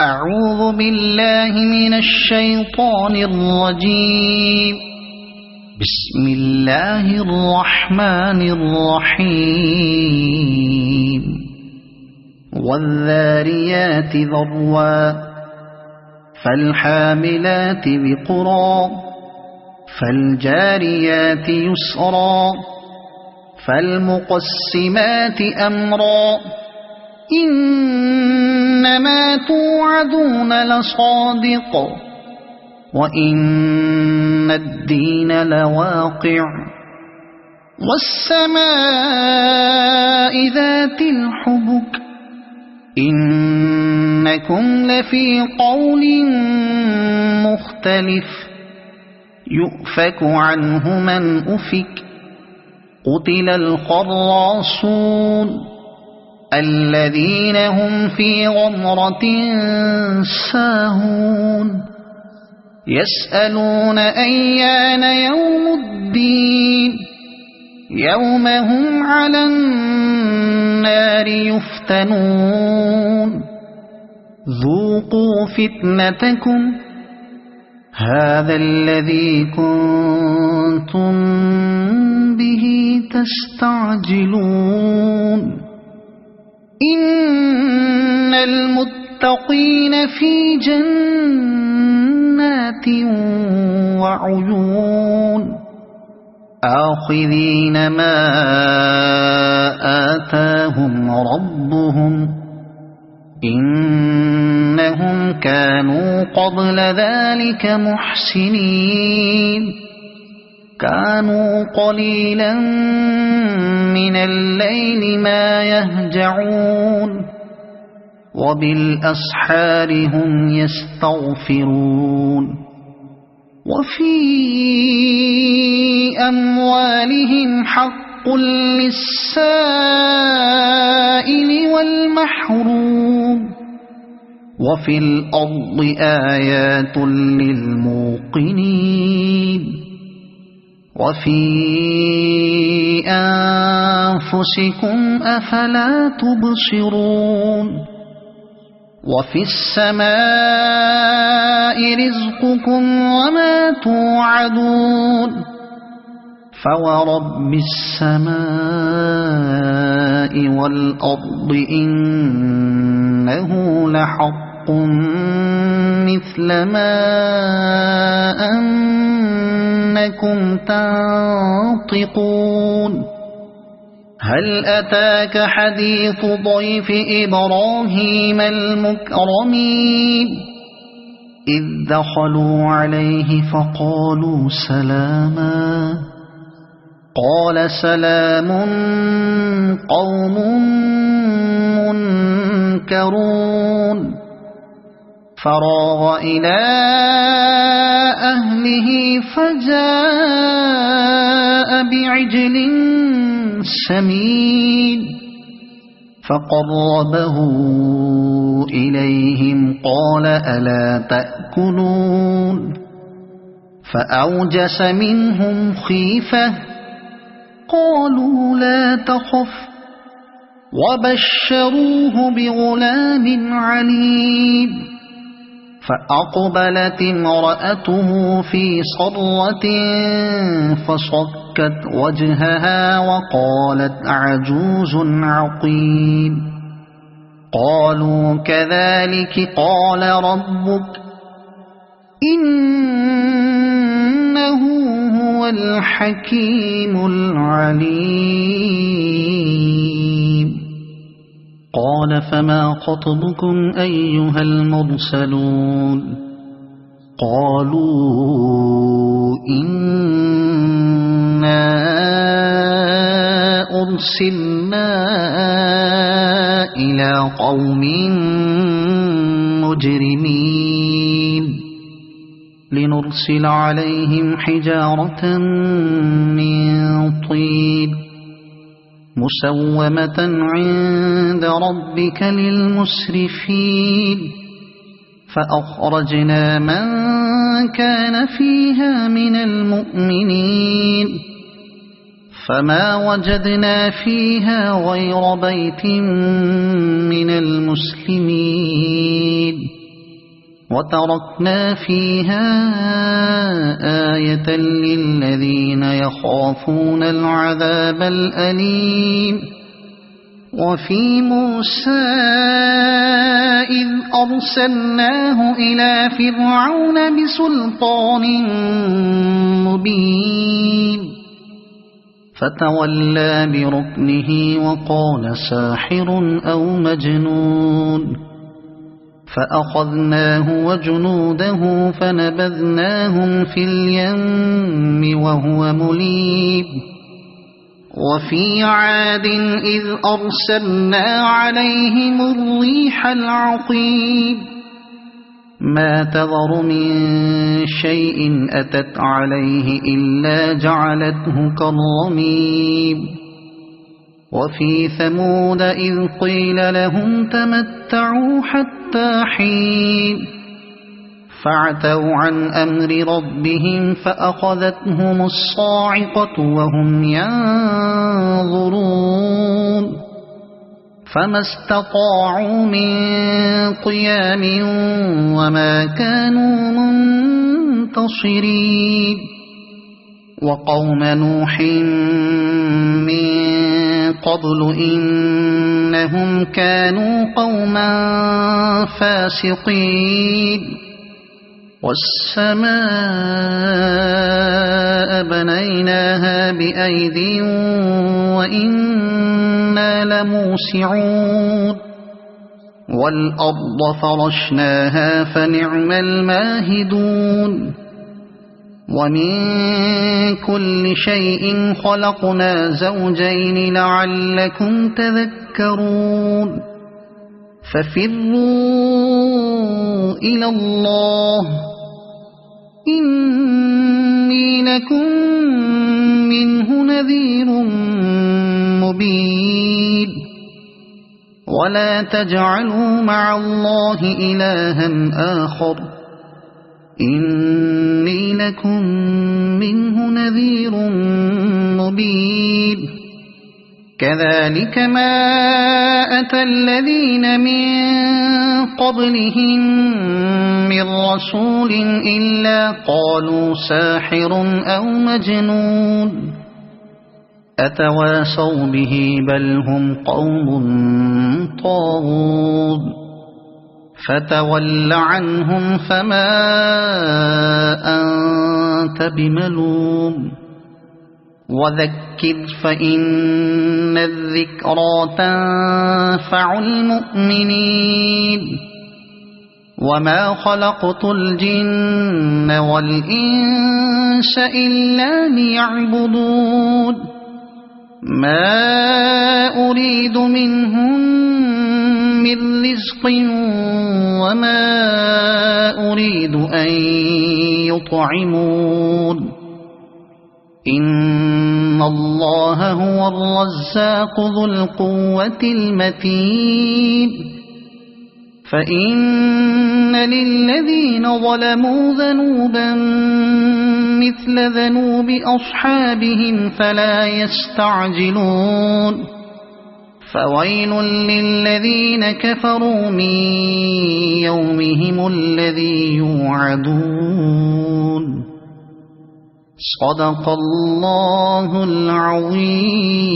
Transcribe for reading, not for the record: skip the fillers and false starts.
أعوذ بالله من الشيطان الرجيم. بسم الله الرحمن الرحيم. والذاريات ذروا فالحاملات وقرا فالجاريات يسرا فالمقسمات أمرا إنما توعدون لصادق وإن الدين لواقع والسماء ذات الحبك إنكم لفي قول مختلف يؤفك عنه من أفك قتل الخراصون الذين هم في غمرة ساهون يسألون أيان يوم الدين يوم هم على النار يفتنون ذوقوا فتنتكم هذا الذي كنتم به تستعجلون إن المتقين في جنات وعيون آخذين ما آتاهم ربهم إنهم كانوا قبل ذلك محسنين كانوا قليلا من الليل ما يهجعون وبالأسحار هم يستغفرون وفي أموالهم حق للسائل والمحروم وفي الأرض آيات للموقنين وفي أنفسكم أفلا تبصرون وفي السماء رزقكم وما توعدون فورب السماء والأرض إنه لحق مثل ما أنكم تنطقون هل أتاك حديث ضيف إبراهيم المكرمين إذ دخلوا عليه فقالوا سلاما قال سلام قوم منكرون فراغ إلى أهله فجاء بعجل سمين فقربه إليهم قال ألا تأكلون فأوجس منهم خيفة قالوا لا تخف وبشروه بغلام عليم فأقبلت امرأته في صرة فصكت وجهها وقالت عجوز عقيم قالوا كذلك قال ربك إنه هو الحكيم العليم قال فما خطبكم أيها المرسلون قالوا إنا أرسلنا إلى قوم مجرمين لنرسل عليهم حجارة من طين مسومة عند ربك للمسرفين فأخرجنا من كان فيها من المؤمنين فما وجدنا فيها غير بيت من المسلمين وتركنا فيها آية للذين يخافون العذاب الأليم وفي موسى إذ أرسلناه إلى فرعون بسلطان مبين فتولى بركنه وقال ساحر أو مجنون فأخذناه وجنوده فنبذناهم في اليم وهو مليم وفي عاد إذ أرسلنا عليهم الريح العقيم ما تذر من شيء أتت عليه إلا جعلته كالرميم وفي ثمود إذ قيل لهم تمتعوا حتى حين فعتوا عن أمر ربهم فأخذتهم الصاعقة وهم ينظرون فما استطاعوا من قيام وما كانوا منتصرين وقوم نوح من قبل إنهم كانوا قوما فاسقين والسماء بنيناها بأيد وإنا لموسعون والأرض فرشناها فنعم الماهدون ومن كل شيء خلقنا زوجين لعلكم تذكرون ففروا إلى الله إني لكم منه نذير مبين ولا تجعلوا مع الله إلها آخر إني لكم منه نذير مبين كذلك ما أتى الذين من قبلهم من رسول إلا قالوا ساحر أو مجنون أتواصوا به بل هم قوم طاغون فتول عنهم فما أنت بملوم وذكر فإن الذكرى تنفع المؤمنين وما خلقت الجن والإنس إلا ليعبدون ما أريد منهم من رزق وما أريد أن يطعمون إن الله هو الرزاق ذو القوة المتين فإن للذين ظلموا ذنوبا مثل ذنوب أصحابهم فلا يستعجلون فويل للذين كفروا من يومهم الذي يوعدون صدق الله العظيم.